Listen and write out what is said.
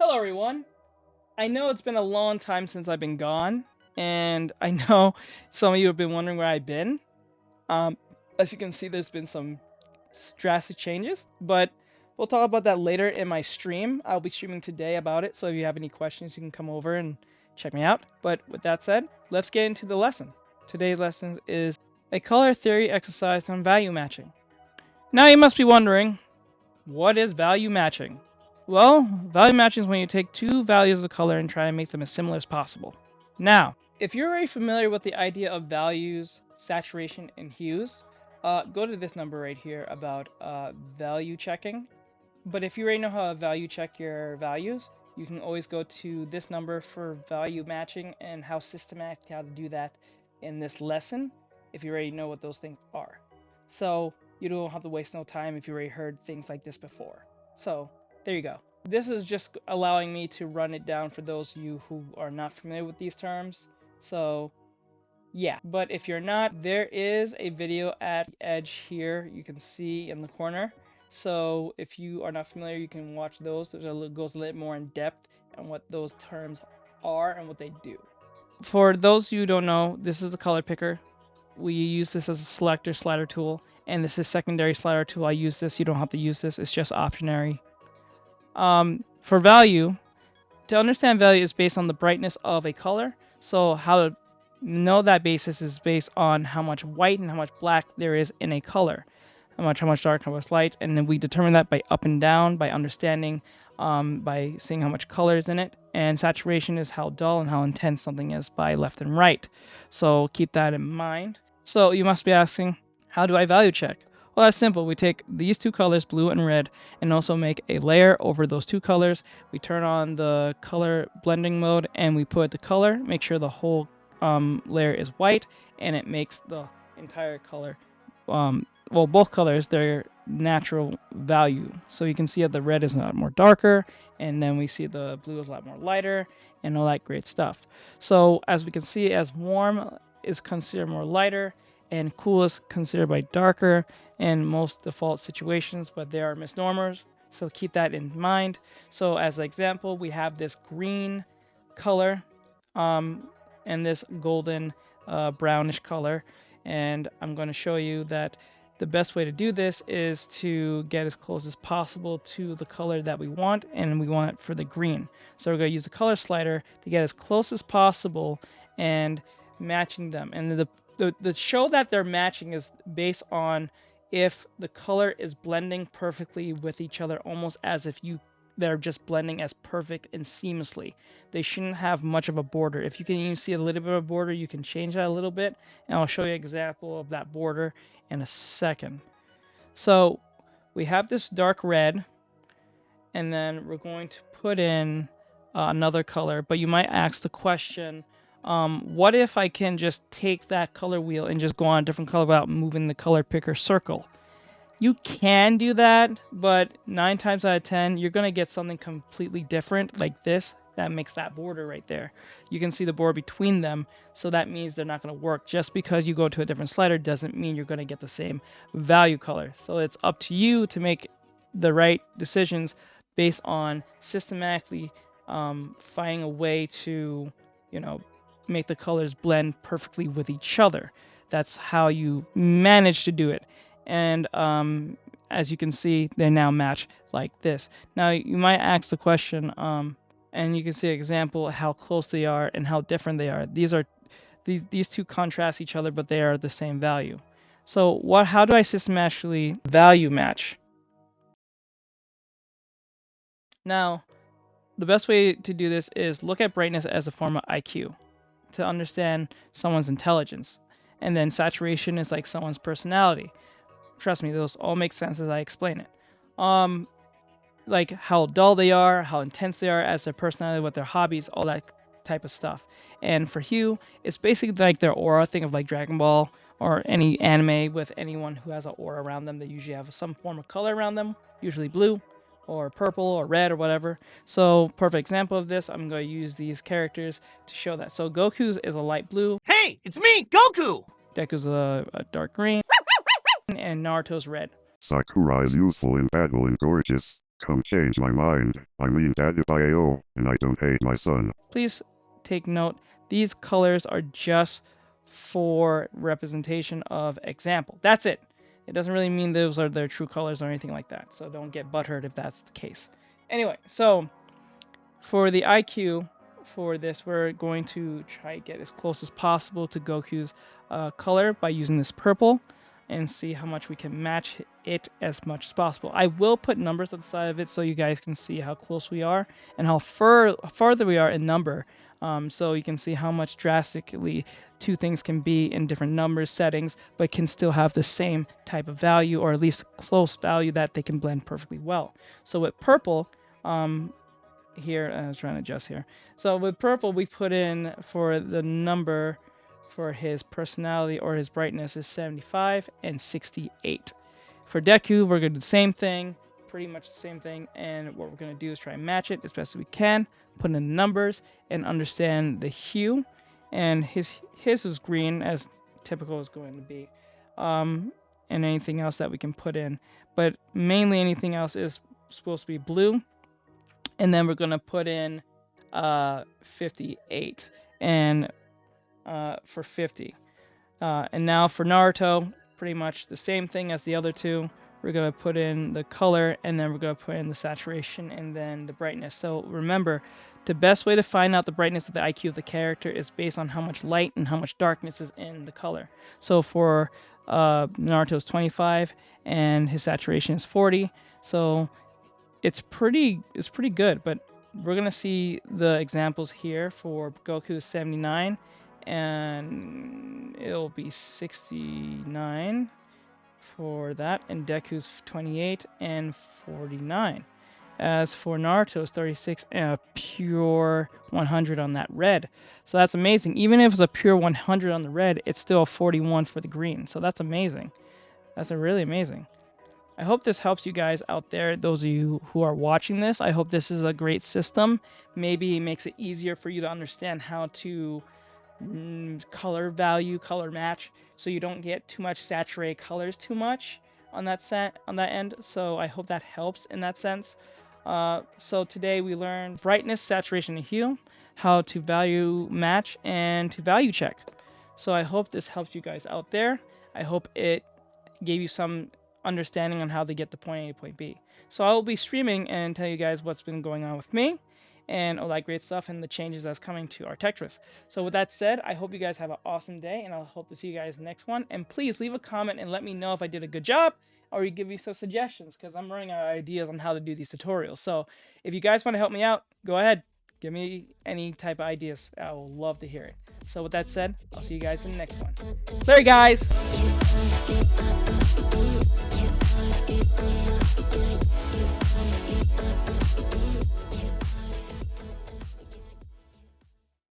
Hello everyone! I know it's been a long time since I've been gone, and I know some of you have been wondering where I've been. As you can see, there's been some drastic changes, but we'll talk about that later in my stream. I'll be streaming today about it, so if you have any questions, you can come over and check me out. But with that said, let's get into the lesson. Today's lesson is a color theory exercise on value matching. Now you must be wondering, what is value matching? Well, value matching is when you take two values of color and try and make them as similar as possible. Now, if you're already familiar with the idea of values, saturation, and hues, go to this number right here about value checking. But if you already know how to value check your values, you can always go to this number for value matching and how systematically how to do that in this lesson if you already know what those things are. So you don't have to waste no time if you already heard things like this before. So there you go. This is just allowing me to run it down for those of you who are not familiar with these terms. So yeah, but if you're not, there is a video at the edge here you can see in the corner. So if you are not familiar, you can watch those. There's goes a little more in depth on what those terms are and what they do. For those of you who don't know, this is a color picker. We use this as a selector slider tool, and this is secondary slider tool. I use this. You don't have to use this. It's just optionary. For value, to understand value is based on the brightness of a color. So how to know that basis is based on how much white and how much black there is in a color. How much dark, how much light, and then we determine that by up and down, by understanding, by seeing how much color is in it. And saturation is how dull and how intense something is by left and right. So keep that in mind. So you must be asking, how do I value check? Well, that's simple. We take these two colors, blue and red, and also make a layer over those two colors. We turn on the color blending mode, and we put the color, make sure the whole layer is white, and it makes the entire color, well, both colors, their natural value. So you can see that the red is a lot more darker, and then we see the blue is a lot more lighter, and all that great stuff. So as we can see, as warm is considered more lighter, and cool is considered by darker in most default situations, but there are misnomers, so keep that in mind. So as an example, we have this green color and this golden brownish color, and I'm going to show you that the best way to do this is to get as close as possible to the color that we want, and we want it for the green. So we're going to use the color slider to get as close as possible and matching them. And the show that they're matching is based on if the color is blending perfectly with each other, almost as if they're just blending as perfect and seamlessly. They shouldn't have much of a border. If you can even see a little bit of a border, you can change that a little bit, and I'll show you an example of that border in a second. So we have this dark red, and then we're going to put in another color, but you might ask the question, what if I can just take that color wheel and just go on a different color without moving the color picker circle? You can do that, but 9 times out of 10, you're going to get something completely different like this that makes that border right there. You can see the border between them, so that means they're not going to work. Just because you go to a different slider doesn't mean you're going to get the same value color. So it's up to you to make the right decisions based on systematically finding a way to, make the colors blend perfectly with each other. That's how you manage to do it. And as you can see, they now match like this. Now, you might ask the question, and you can see an example of how close they are and how different they are. These two contrast each other, but they are the same value. So how do I systematically value match? Now, the best way to do this is look at brightness as a form of IQ to understand someone's intelligence. And then saturation is like someone's personality. Trust me, those all make sense as I explain it. Like how dull they are, how intense they are as their personality, what their hobbies, all that type of stuff. And for hue, it's basically like their aura. Think of like Dragon Ball or any anime with anyone who has an aura around them. They usually have some form of color around them, usually blue or purple or red or whatever. So perfect example of this, I'm going to use these characters to show that. So Goku's is a light blue. Hey, it's me, Goku! Deku's a dark green. And Naruto's red. Sakura is useful and badly gorgeous. Come change my mind. I mean Daddy AO, and I don't hate my son. Please take note, these colors are just for representation of example. That's it. It doesn't really mean those are their true colors or anything like that. So don't get butthurt if that's the case. Anyway, so for the IQ for this, we're going to try to get as close as possible to Goku's color by using this purple and see how much we can match it as much as possible. I will put numbers on the side of it so you guys can see how close we are and how farther we are in number. So you can see how much drastically two things can be in different numbers settings, but can still have the same type of value, or at least close value that they can blend perfectly well. So with purple, here, I was trying to adjust here. So with purple, we put in for the number for his personality or his brightness is 75 and 68. For Deku, we're going to do the same thing, pretty much the same thing, and what we're going to do is try and match it as best as we can, put in the numbers, and understand the hue. And his is green, as typical is going to be, and anything else that we can put in. But mainly anything else is supposed to be blue. And then we're going to put in 58 and for 50. And now for Naruto, pretty much the same thing as the other two. We're going to put in the color, and then we're going to put in the saturation and then the brightness. So remember, the best way to find out the brightness of the IQ of the character is based on how much light and how much darkness is in the color. So for Naruto's 25 and his saturation is 40. So it's pretty good, but we're going to see the examples here for Goku's 79, and it'll be 69 for that, and Deku's 28 and 49. As for Naruto's 36 and a pure 100 on that red. So that's amazing. Even if it's a pure 100 on the red, it's still a 41 for the green. So that's amazing. That's really amazing. I hope this helps you guys out there, those of you who are watching this. I hope this is a great system. Maybe it makes it easier for you to understand how to color match, so you don't get too much saturated colors too much on that end. So I hope that helps in that sense. So today we learned brightness, saturation, and hue, how to value match, and to value check. So I hope this helps you guys out there. I hope it gave you some understanding on how to get to point A to point B. So I will be streaming and tell you guys what's been going on with me and all that great stuff and the changes that's coming to Artextric. So with that said, I hope you guys have an awesome day, and I'll hope to see you guys next one. And please leave a comment and let me know if I did a good job, or you give me some suggestions, because I'm running out of ideas on how to do these tutorials. So if you guys want to help me out, go ahead. Give me any type of ideas. I will love to hear it. So with that said, I'll see you guys in the next one. Later, guys!